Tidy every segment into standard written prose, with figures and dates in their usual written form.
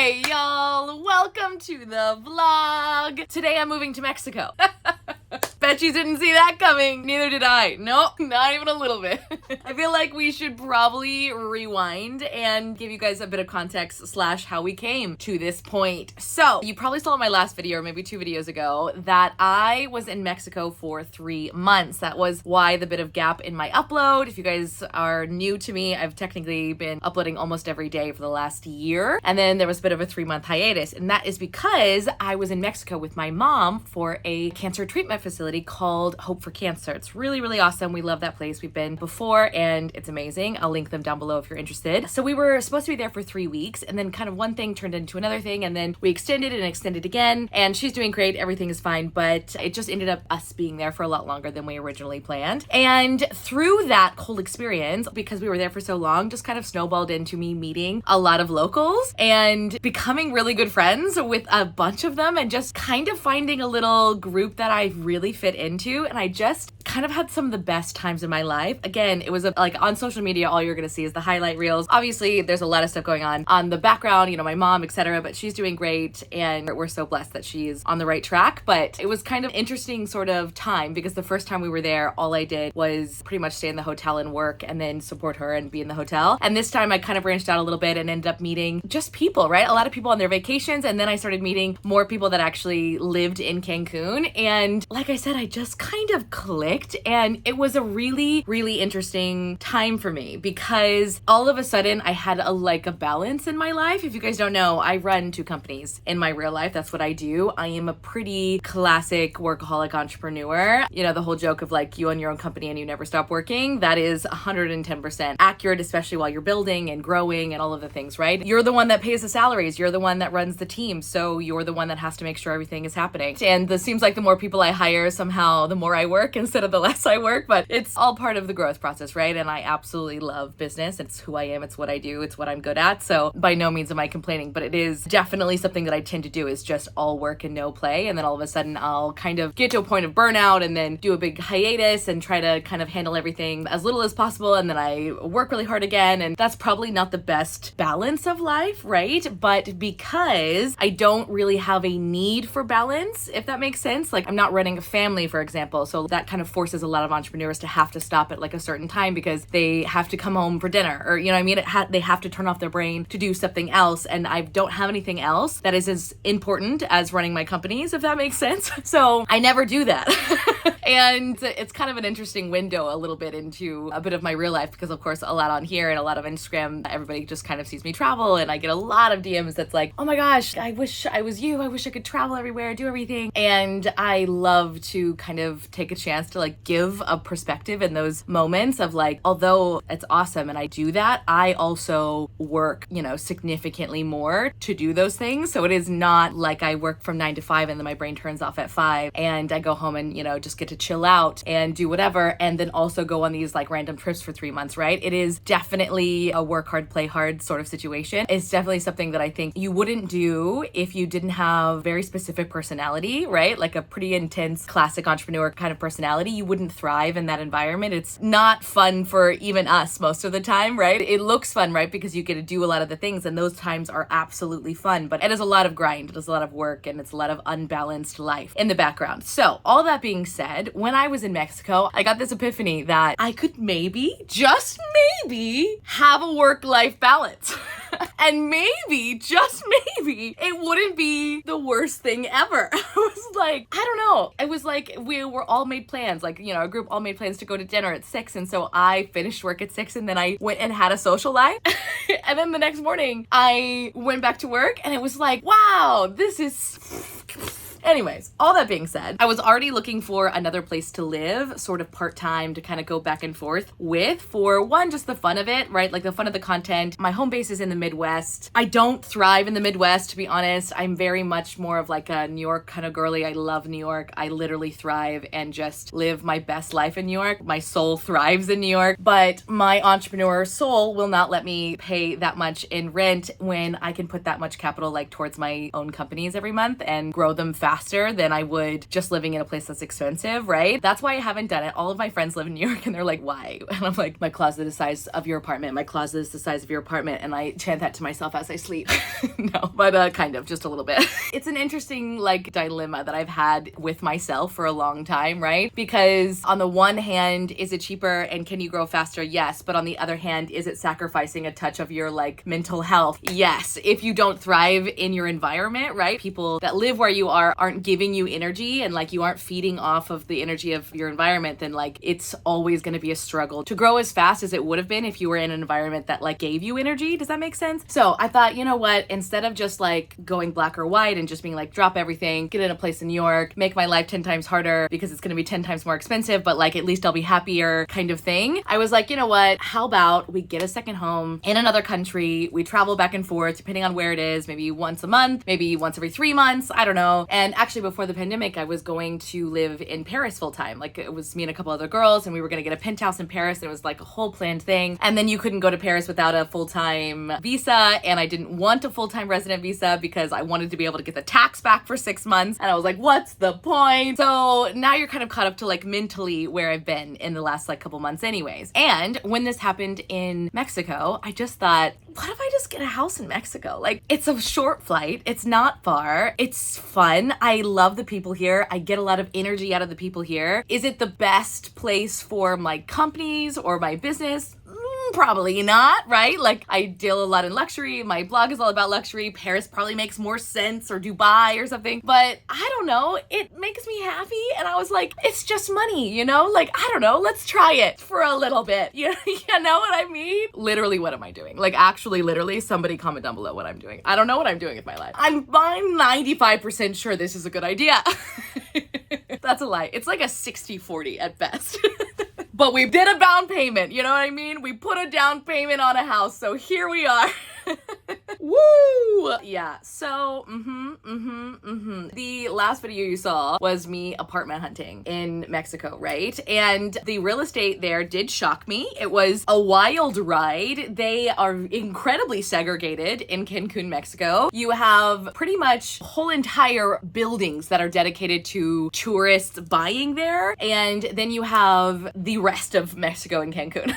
Hey y'all, welcome to the vlog. Today I'm moving to Mexico. Bet you didn't see that coming. Neither did I. Nope, not even a little bit. I feel like we should probably rewind and give you guys a bit of context / how we came to this point. So you probably saw in my last video, or maybe 2 videos ago, that I was in Mexico for 3 months. That was why the bit of gap in my upload. If you guys are new to me, I've technically been uploading almost every day for the last year. And then there was a bit of a 3-month hiatus. And that is because I was in Mexico with my mom for a cancer treatment facility called Hope for Cancer. It's really, really awesome. We love that place. We've been before and it's amazing. I'll link them down below if you're interested. So we were supposed to be there for 3 weeks, and then kind of one thing turned into another thing, and then we extended and extended again, and she's doing great. Everything is fine, but it just ended up us being there for a lot longer than we originally planned. And through that whole experience, because we were there for so long, just kind of snowballed into me meeting a lot of locals and becoming really good friends with a bunch of them, and just kind of finding a little group that I really fit into. And I just kind of had some of the best times in my life. Again, it was like on social media, all you're gonna see is the highlight reels. Obviously, there's a lot of stuff going on the background, you know, my mom, etc. But she's doing great, and we're so blessed that she's on the right track. But it was kind of interesting sort of time, because the first time we were there, all I did was pretty much stay in the hotel and work, and then support her and be in the hotel. And this time I kind of branched out a little bit and ended up meeting just people, right? A lot of people on their vacations, and then I started meeting more people that actually lived in Cancun. And like I said, I just kind of clicked, and it was a really, really interesting time for me, because all of a sudden I had a balance in my life. If you guys don't know, I run 2 companies in my real life. That's what I do. I am a pretty classic workaholic entrepreneur. You know, the whole joke of like, you own your own company and you never stop working. That is 110% accurate, especially while you're building and growing and all of the things, right? You're the one that pays the salaries. You're the one that runs the team. So you're the one that has to make sure everything is happening. And it seems like the more people I hire, somehow the more I work instead of the less I work, but it's all part of the growth process, right? And I absolutely love business. It's who I am. It's what I do. It's what I'm good at. So by no means am I complaining, but it is definitely something that I tend to do, is just all work and no play. And then all of a sudden I'll kind of get to a point of burnout and then do a big hiatus and try to kind of handle everything as little as possible. And then I work really hard again. And that's probably not the best balance of life, right? But because I don't really have a need for balance, if that makes sense, like I'm not running a family, for example. So that kind of forces a lot of entrepreneurs to have to stop at like a certain time because they have to come home for dinner, or, you know what I mean? They have to turn off their brain to do something else. And I don't have anything else that is as important as running my companies, if that makes sense. So I never do that. And it's kind of an interesting window a little bit into a bit of my real life, because of course a lot on here and a lot of Instagram, everybody just kind of sees me travel, and I get a lot of DMs that's like, oh my gosh, I wish I was you. I wish I could travel everywhere, do everything. And I love to kind of take a chance to like give a perspective in those moments of like, although it's awesome and I do that, I also work, you know, significantly more to do those things. So it is not like I work from 9 to 5 and then my brain turns off at 5 and I go home and, you know, just get to chill out and do whatever, and then also go on these like random trips for 3 months, right? It is definitely a work hard, play hard sort of situation. It's definitely something that I think you wouldn't do if you didn't have very specific personality, right? Like a pretty intense classic entrepreneur kind of personality. You wouldn't thrive in that environment. It's not fun for even us most of the time, right? It looks fun, right? Because you get to do a lot of the things, and those times are absolutely fun, but it is a lot of grind. It is a lot of work, and it's a lot of unbalanced life in the background. So all that being said, when I was in Mexico, I got this epiphany that I could maybe, just maybe, have a work-life balance. And maybe, just maybe, it wouldn't be the worst thing ever. I was like, I don't know. It was like we were all made plans, like, you know, a group all made plans to go to dinner at 6. And so I finished work at 6, and then I went and had a social life. And then the next morning I went back to work, and it was like, wow, this is... Anyways, all that being said, I was already looking for another place to live, sort of part-time, to kind of go back and forth with, for one, just the fun of it, right? Like the fun of the content. My home base is in the Midwest. I don't thrive in the Midwest, to be honest. I'm very much more of like a New York kind of girly. I love New York. I literally thrive and just live my best life in New York. My soul thrives in New York, but my entrepreneur soul will not let me pay that much in rent when I can put that much capital like towards my own companies every month and grow them fast faster than I would just living in a place that's expensive, right? That's why I haven't done it. All of my friends live in New York and they're like, why? And I'm like, my closet is the size of your apartment. My closet is the size of your apartment. And I chant that to myself as I sleep. No, but kind of, just a little bit. It's an interesting like dilemma that I've had with myself for a long time, right? Because on the one hand, is it cheaper and can you grow faster? Yes. But on the other hand, is it sacrificing a touch of your like mental health? Yes. If you don't thrive in your environment, right? People that live where you are aren't giving you energy and like you aren't feeding off of the energy of your environment, then like it's always going to be a struggle to grow as fast as it would have been if you were in an environment that like gave you energy. Does that make sense? So I thought, you know what, instead of just like going black or white and just being like, drop everything, get in a place in New York, make my life 10 times harder because it's going to be 10 times more expensive, but like at least I'll be happier kind of thing. I was like, you know what, how about we get a second home in another country, we travel back and forth depending on where it is, maybe once a month, maybe once every 3 months, I don't know. And actually before the pandemic, I was going to live in Paris full time. Like it was me and a couple other girls and we were going to get a penthouse in Paris. It was like a whole planned thing. And then you couldn't go to Paris without a full-time visa. And I didn't want a full-time resident visa because I wanted to be able to get the tax back for 6 months. And I was like, what's the point? So now you're kind of caught up to like mentally where I've been in the last like couple months anyways. And when this happened in Mexico, I just thought, what if I just get a house in Mexico? Like it's a short flight. It's not far. It's fun. I love the people here. I get a lot of energy out of the people here. Is it the best place for my companies or my business? Probably not, right? Like I deal a lot in luxury. My blog is all about luxury. Paris probably makes more sense, or Dubai or something. But I don't know. It makes me happy. And I was like, it's just money, you know? Like, I don't know. Let's try it for a little bit. You know what I mean? Literally, what am I doing? Like actually, literally, somebody comment down below what I'm doing. I don't know what I'm doing with my life. I'm 95% sure this is a good idea. That's a lie. It's like a 60-40 at best. But we did a down payment, you know what I mean? We put a down payment on a house, so here we are. Woo! Yeah, so, The last video you saw was me apartment hunting in Mexico, right? And the real estate there did shock me. It was a wild ride. They are incredibly segregated in CANCUN, Mexico. You have pretty much whole entire buildings that are dedicated to tourists buying there. And then you have the rest of Mexico in CANCUN.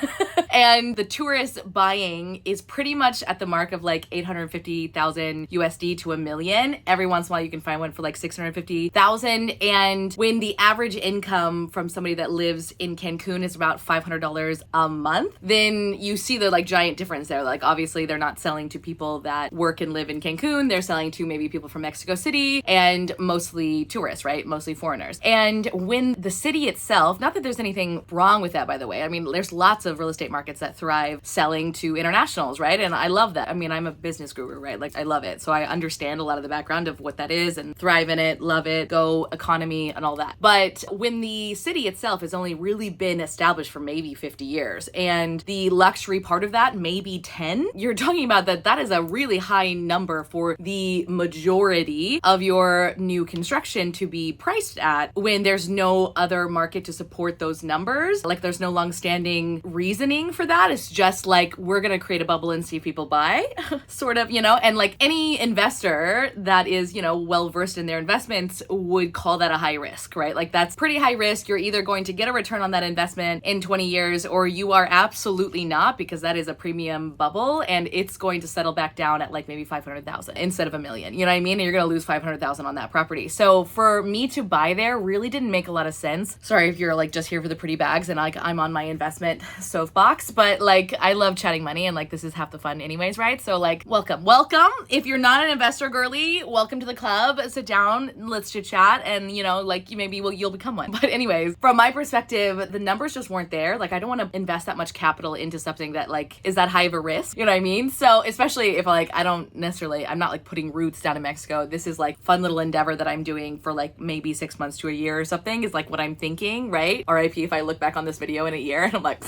And the tourist buying is pretty much at the mark of like 850,000 USD to $1 million. Every once in a while you can find one for like 650,000. And when the average income from somebody that lives in CANCUN is about $500 a month, then you see the like giant difference there. Like obviously they're not selling to people that work and live in CANCUN. They're selling to maybe people from Mexico City and mostly tourists, right? Mostly foreigners. And when the city itself, not that there's anything wrong with that, by the way. I mean, there's lots of real estate markets that thrive selling to internationals, right? And I love that. I mean, I'm a business guru, right? Like I love it. So I understand a lot of the background of what that is and thrive in it, love it, go economy and all that. But when the city itself has only really been established for maybe 50 years and the luxury part of that maybe 10, you're talking about that is a really high number for the majority of your new construction to be priced at when there's no other market to support those numbers. Like there's no long-standing reasoning for that. It's just like, we're going to create a bubble and see if people buy, sort of, you know, and like any investor that is, you know, well-versed in their investments would call that a high risk, right? Like that's pretty high risk. You're either going to get a return on that investment in 20 years or you are absolutely not, because that is a premium bubble and it's going to settle back down at like maybe 500,000 instead of $1 million. You know what I mean? And you're going to lose 500,000 on that property. So for me to buy there really didn't make a lot of sense. Sorry if you're like just here for the pretty bags and like I'm on my investment soapbox, but like I love chatting money and like this is half the fun anyways, right? So like welcome. If you're not an investor girly, welcome to the club. Sit down, let's chit chat, and you know, like you'll become one. But anyways, from my perspective, the numbers just weren't there. Like I don't want to invest that much capital into something that like is that high of a risk. You know what I mean? So especially if like I'm not like putting roots down in Mexico. This is like fun little endeavor that I'm doing for like maybe 6 months to a year or something is like what I'm thinking, right? RIP if I look back on this video in a year and I'm like,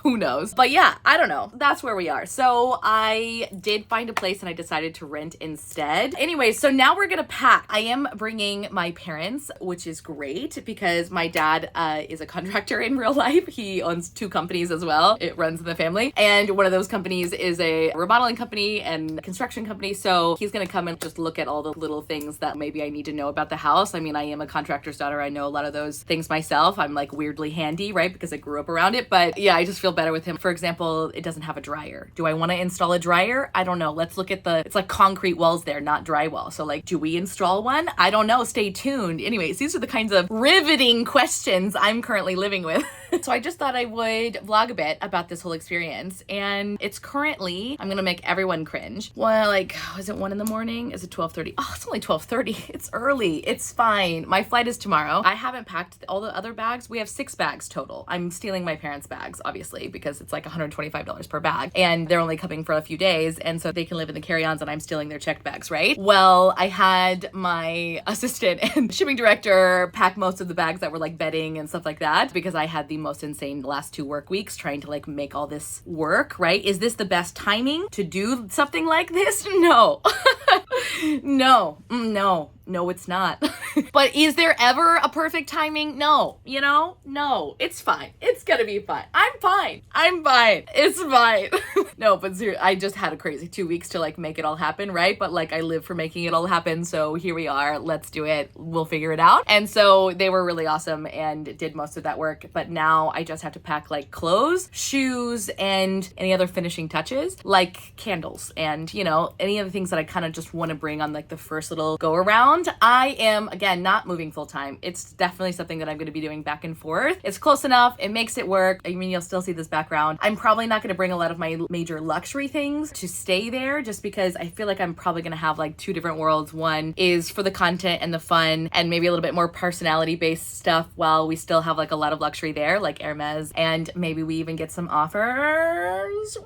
who knows? But yeah, I don't know. That's where we are. So I did find a place and I decided to rent instead. Anyway, so now we're gonna pack. I am bringing my parents, which is great because my dad is a contractor in real life. He owns 2 companies as well. It runs in the family. And one of those companies is a remodeling company and construction company. So he's gonna come and just look at all the little things that maybe I need to know about the house. I mean, I am a contractor's daughter. I know a lot of those things myself. I'm like weirdly handy, right? Because I grew up around it. But yeah, I just feel better with him. For example, it doesn't have a dryer. Do I want to install a dryer? I don't know. Let's look at it's like concrete walls there, not drywall. So like, do we install one? I don't know. Stay tuned. Anyways, these are the kinds of riveting questions I'm currently living with. So I just thought I would vlog a bit about this whole experience. And it's currently, I'm going to make everyone cringe. Well, like, is it 1 a.m? Is it 12:30? Oh, it's only 12:30. It's early. It's fine. My flight is tomorrow. I haven't packed all the other bags. We have 6 bags total. I'm stealing my parents' bags, obviously, because it's like $125 per bag. And they're only coming for a few days. And so they can live in the carry-ons and I'm stealing their checked bags, right? Well, I had my assistant and shipping director pack most of the bags that were like bedding and stuff like that because I had the most insane last 2 work weeks trying to like make all this work, right? Is this the best timing to do something like this? No. No, it's not. But is there ever a perfect timing? No, no, it's fine. It's gonna be fine. I'm fine. It's fine. No, but seriously, I just had a crazy 2 weeks to like make it all happen, right? But like I live for making it all happen. So here we are. Let's do it. We'll figure it out. And so they were really awesome and did most of that work. But now I just have to pack like clothes, shoes, and any other finishing touches like candles and, any of the things that I kind of just want to bring on like the first little go around. I am, again, not moving full time. It's definitely something that I'm going to be doing back and forth. It's close enough. It makes it work. I mean, you'll still see this background. I'm probably not going to bring a lot of my major luxury things to stay there just because I feel like I'm probably going to have like 2 different worlds. One is for the content and the fun and maybe a little bit more personality based stuff while we still have like a lot of luxury there, like Hermes, and maybe we even get some offers.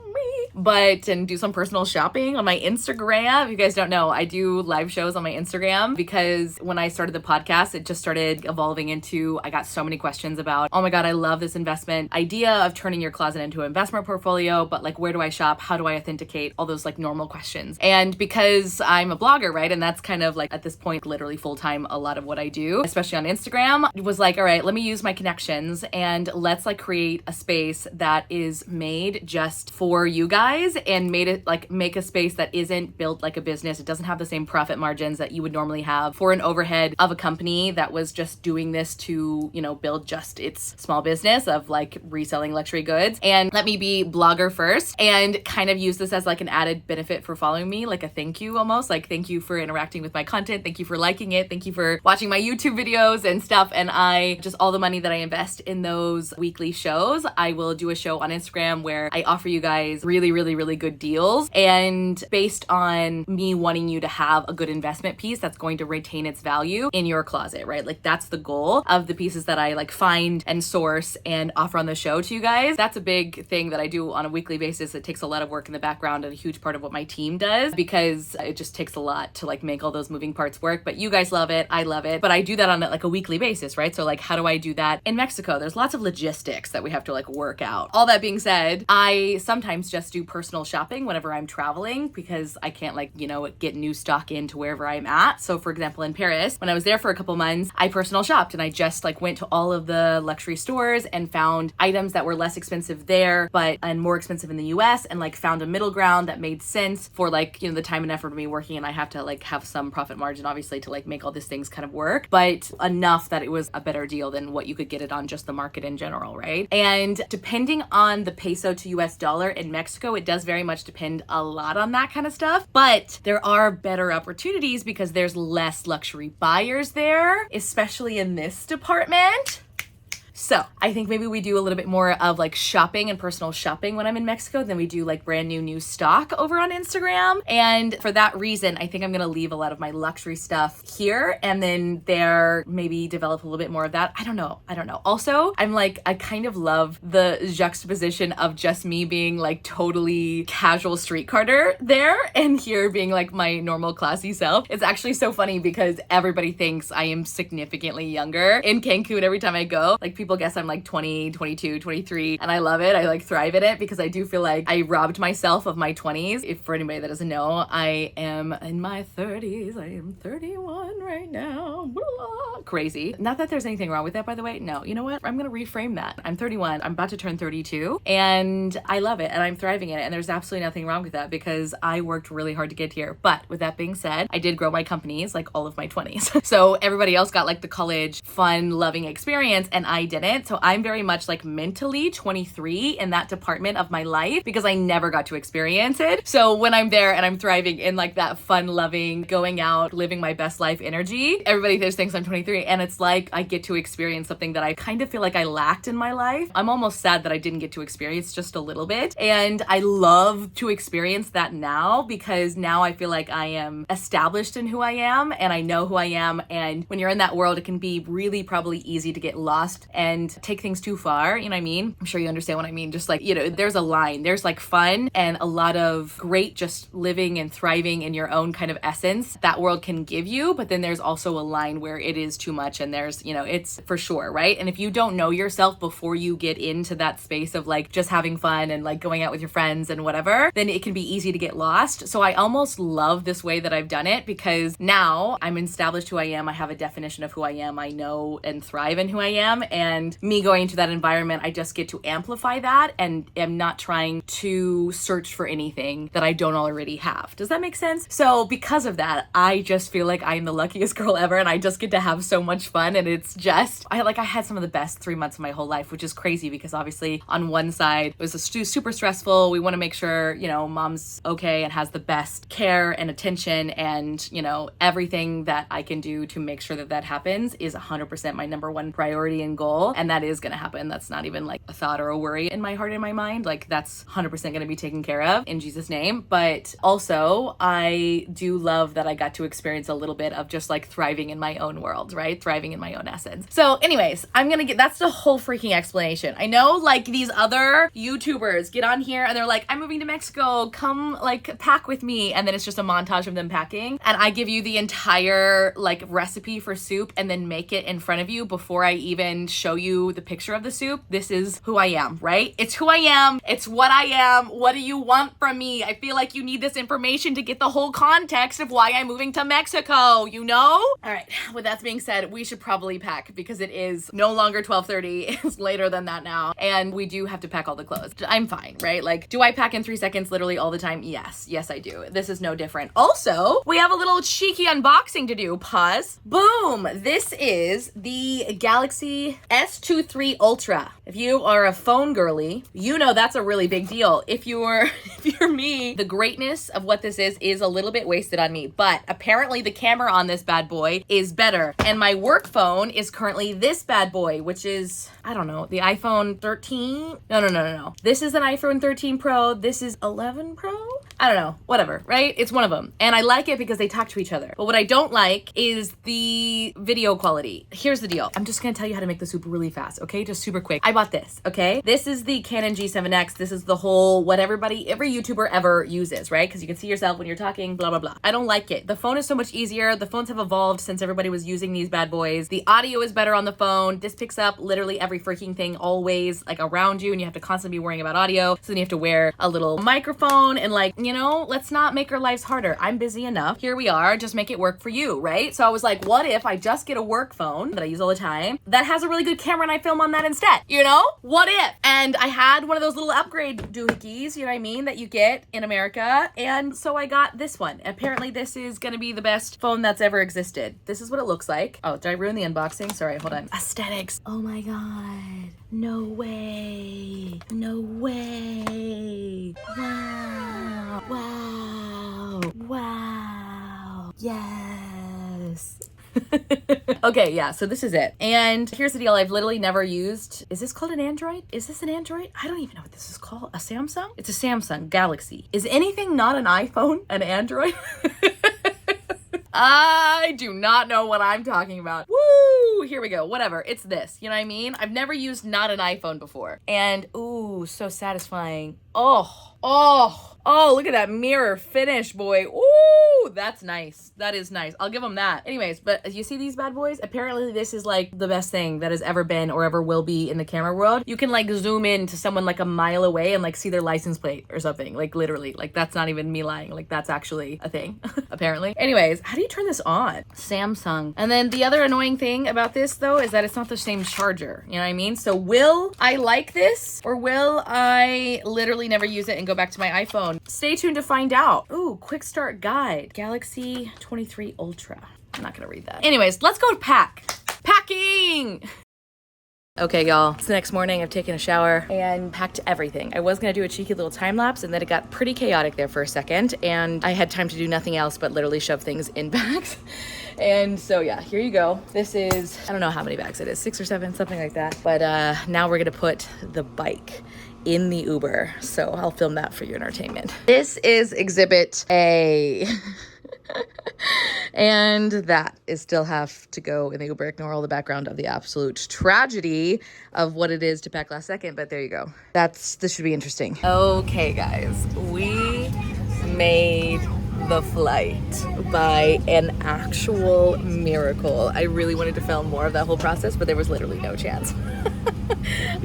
And do some personal shopping on my Instagram. If you guys don't know, I do live shows on my Instagram because when I started the podcast, it just started evolving into, I got so many questions about, oh my God, I love this investment idea of turning your closet into an investment portfolio, but like, where do I shop? How do I authenticate? All those like normal questions. And because I'm a blogger, right? And that's kind of like at this point, literally full time, a lot of what I do, especially on Instagram, it was like, all right, let me use my connections and let's like create a space that is made just for you guys and make a space that isn't built like a business. It doesn't have the same profit margins that you would normally have for an overhead of a company that was just doing this to, build just its small business of like reselling luxury goods. And let me be blogger first and kind of use this as like an added benefit for following me, like a thank you almost, like thank you for interacting with my content. Thank you for liking it. Thank you for watching my YouTube videos and stuff. And all the money that I invest in those weekly shows, I will do a show on Instagram where I offer you guys really, really, really good deals. And based on me wanting you to have a good investment piece that's going to retain its value in your closet, right? Like that's the goal of the pieces that I like find and source and offer on the show to you guys. That's a big thing that I do on a weekly basis. It takes a lot of work in the background and a huge part of what my team does because it just takes a lot to like make all those moving parts work. But you guys love it. I love it. But I do that on like a weekly basis, right? So like, how do I do that in Mexico? There's lots of logistics that we have to like work out. All that being said, I sometimes just do personal shopping whenever I'm traveling because I can't get new stock into wherever I'm at. So for example, in Paris, when I was there for a couple months, I personal shopped and I just like went to all of the luxury stores and found items that were less expensive there, and more expensive in the US, and like found a middle ground that made sense for like, the time and effort of me working. And I have to like have some profit margin, obviously, to like make all these things kind of work, but enough that it was a better deal than what you could get it on just the market in general, right? And depending on the peso to US dollar in Mexico, it does very much depend a lot on that kind of stuff, but there are better opportunities because there's less luxury buyers there, especially in this department. So I think maybe we do a little bit more of like shopping and personal shopping when I'm in Mexico than we do like brand new stock over on Instagram. And for that reason, I think I'm going to leave a lot of my luxury stuff here and then there maybe develop a little bit more of that. I don't know. Also, I kind of love the juxtaposition of just me being like totally casual street carter there and here being like my normal classy self. It's actually so funny because everybody thinks I am significantly younger in Cancun every time I go. Like people people guess I'm like 20, 22, 23, and I love it. I like thrive in it because I do feel like I robbed myself of my 20s. If for anybody that doesn't know, I am in my 30s. I am 31 right now. Blah. Crazy. Not that there's anything wrong with that, by the way. No, you know what? I'm gonna reframe that. I'm 31. I'm about to turn 32, and I love it, and I'm thriving in it, and there's absolutely nothing wrong with that because I worked really hard to get here. But with that being said, I did grow my companies like all of my 20s. So everybody else got like the college fun loving experience and I didn't. So I'm very much like mentally 23 in that department of my life because I never got to experience it. So when I'm there and I'm thriving in like that fun loving, going out, living my best life energy, everybody just thinks I'm 23, and it's like I get to experience something that I kind of feel like I lacked in my life. I'm almost sad that I didn't get to experience just a little bit, and I love to experience that now because now I feel like I am established in who I am and I know who I am. And when you're in that world, it can be really probably easy to get lost and take things too far. You know what I mean? I'm sure you understand what I mean. Just like, you know, there's a line, there's like fun and a lot of great just living and thriving in your own kind of essence that world can give you. But then there's also a line where it is too much and there's, you know, it's for sure, right? And if you don't know yourself before you get into that space of like just having fun and like going out with your friends and whatever, then it can be easy to get lost. So I almost love this way that I've done it because now I'm established who I am. I have a definition of who I am. I know and thrive in who I am. And me going into that environment, I just get to amplify that and am not trying to search for anything that I don't already have. Does that make sense? So because of that, I just feel like I'm the luckiest girl ever and I just get to have so much fun. And it's just, I had some of the best 3 months of my whole life, which is crazy because obviously on one side, it was super stressful. We want to make sure, you know, mom's okay and has the best care and attention and, you know, everything that I can do to make sure that that happens is 100% my number one priority and goal. And that is going to happen. That's not even like a thought or a worry in my heart and my mind. Like that's 100% going to be taken care of in Jesus' name. But also I do love that I got to experience a little bit of just like thriving in my own world, right? Thriving in my own essence. So anyways, that's the whole freaking explanation. I know like these other YouTubers get on here and they're like, I'm moving to Mexico, come like pack with me. And then it's just a montage of them packing. And I give you the entire like recipe for soup and then make it in front of you before I even show you the picture of the soup. This is who I am, right? It's who I am. It's what I am. What do you want from me? I feel like you need this information to get the whole context of why I'm moving to Mexico, you know? All right, with that being said, we should probably pack because it is no longer 12:30. It's later than that now. And we do have to pack all the clothes. I'm fine, right? Like, do I pack in 3 seconds literally all the time? Yes, I do. This is no different. Also, we have a little cheeky unboxing to do. Pause. Boom. This is the Galaxy S23 Ultra. If you are a phone girly, you know that's a really big deal. If you're me, the greatness of what this is a little bit wasted on me, but apparently the camera on this bad boy is better. And my work phone is currently this bad boy, which is, I don't know, the iPhone 13? No. This is an iPhone 13 Pro. This is 11 Pro? I don't know, whatever, right? It's one of them. And I like it because they talk to each other. But what I don't like is the video quality. Here's the deal. I'm just gonna tell you how to make the soup really fast, okay? Just super quick. I bought this, okay? This is the Canon G7X. This is the whole, what every YouTuber ever uses, right? Because you can see yourself when you're talking, blah, blah, blah. I don't like it. The phone is so much easier. The phones have evolved since everybody was using these bad boys. The audio is better on the phone. This picks up literally every freaking thing always like around you and you have to constantly be worrying about audio. So then you have to wear a little microphone and like, you know, let's not make our lives harder. I'm busy enough. Here we are. Just make it work for you, right? So I was like, what if I just get a work phone that I use all the time that has a really good camera and I film on that instead, you know? What if? And I had one of those little upgrade doohickeys, you know what I mean, that you get in America. And so I got this one. Apparently this is gonna be the best phone that's ever existed. This is what it looks like. Oh, did I ruin the unboxing? Sorry, hold on. Aesthetics. Oh my God. No way. No way. Wow. Wow. Wow. Yes. Okay, yeah, so this is it. And here's the deal. I've literally never used, is this called an Android? Is this an Android? I don't even know what this is called. A Samsung? It's a Samsung Galaxy. Is anything not an iPhone an Android? I do not know what I'm talking about. Woo! Here we go. Whatever. It's this. You know what I mean? I've never used not an iPhone before. And, ooh, so satisfying. Oh, look at that mirror finish, boy. Ooh, Ooh, that's nice. That is nice. I'll give them that. Anyways, but you see these bad boys? Apparently this is like the best thing that has ever been or ever will be in the camera world. You can like zoom in to someone like a mile away and like see their license plate or something. Like literally, like that's not even me lying. Like that's actually a thing, apparently. Anyways, how do you turn this on? Samsung. And then the other annoying thing about this though is that it's not the same charger. You know what I mean? So will I like this or will I literally never use it and go back to my iPhone? Stay tuned to find out. Ooh, quick start guide. Galaxy 23 Ultra. I'm not gonna read that. Anyways, let's go pack. Packing! Okay, y'all, it's the next morning. I've taken a shower and packed everything. I was gonna do a cheeky little time lapse and then it got pretty chaotic there for a second and I had time to do nothing else but literally shove things in bags. And so yeah, here you go. This is, I don't know how many bags it is, 6 or 7, something like that. But now we're gonna put the bike in the Uber. So I'll film that for your entertainment. This is Exhibit A. And that is still have to go in the Uber. Ignore all the background of the absolute tragedy of what it is to pack last second, but there you go. This should be interesting. Okay, guys, we made the flight by an actual miracle. I really wanted to film more of that whole process, but there was literally no chance.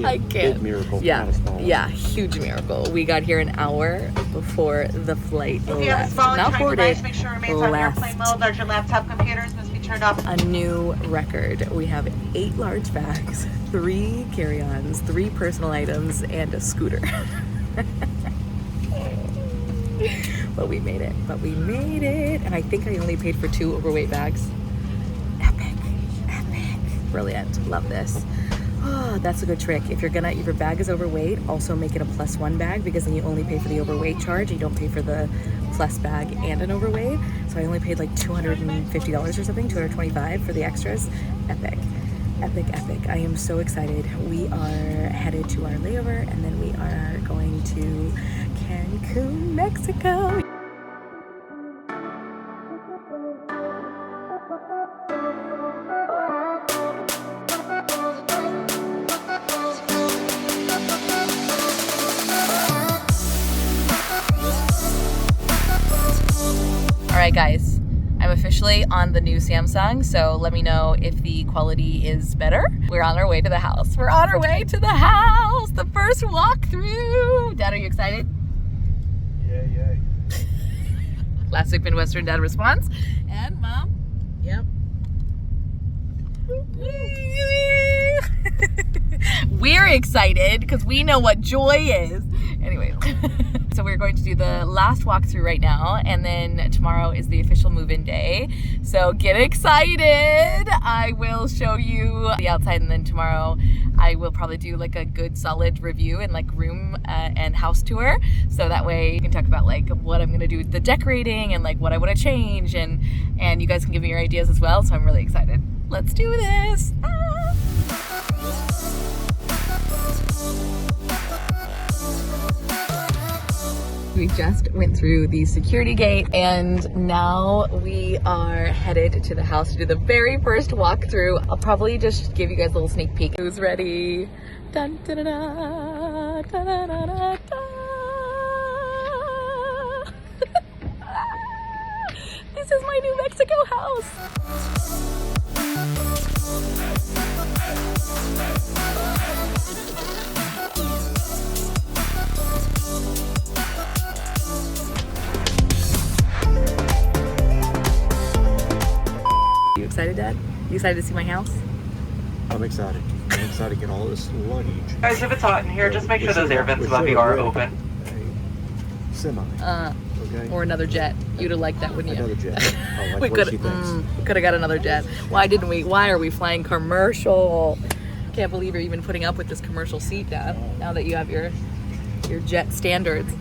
I can't. Big miracle. Yeah, huge miracle. We got here an hour before the flight If you have a left. small Not electronic boarded, device, make sure it remains on airplane mode. Large laptop computers must be turned off. a new record. We have 8 large bags, 3 carry-ons, 3 personal items, and a scooter. But we made it. And I think I only paid for 2 overweight bags. Epic. Brilliant. Love this. Oh, that's a good trick. If your bag is overweight, also make it a +1 bag because then you only pay for the overweight charge. You don't pay for the plus bag and an overweight. So I only paid like $250 or something, $225 for the extras. Epic. I am so excited. We are headed to our layover and then we are going to CANCUN, Mexico. Alright guys, I'm officially on the new Samsung, so let me know if the quality is better. We're on our way to the house. The first walkthrough. Dad, are you excited? Yeah. Classic Midwestern dad response. And Mom? Yep. We're excited because we know what joy is. Anyway, so we're going to do the last walkthrough right now, and then tomorrow is the official move-in day. So get excited. I will show you the outside, and then tomorrow I will probably do like a good solid review and like room and house tour. So that way you can talk about like what I'm gonna do with the decorating and like what I want to change, and you guys can give me your ideas as well. So I'm really excited. Let's do this. We just went through the security gate and now we are headed to the house to do the very first walkthrough. I'll probably just give you guys a little sneak peek. Who's ready? Dun, da, da, da, da, da, da, da, da. This is my New Mexico house. You excited, Dad? You excited to see my house? I'm excited. I'm excited to get all this luggage. Guys, if it's hot in here, just make sure those air vents above you are open. A semi. Okay. Or another jet. You'd have liked that, wouldn't you? Another jet. I like We what could she thinks. have got another jet. Why didn't we? Why are we flying commercial? Can't believe you're even putting up with this commercial seat, Dad. Now that you have your jet standards.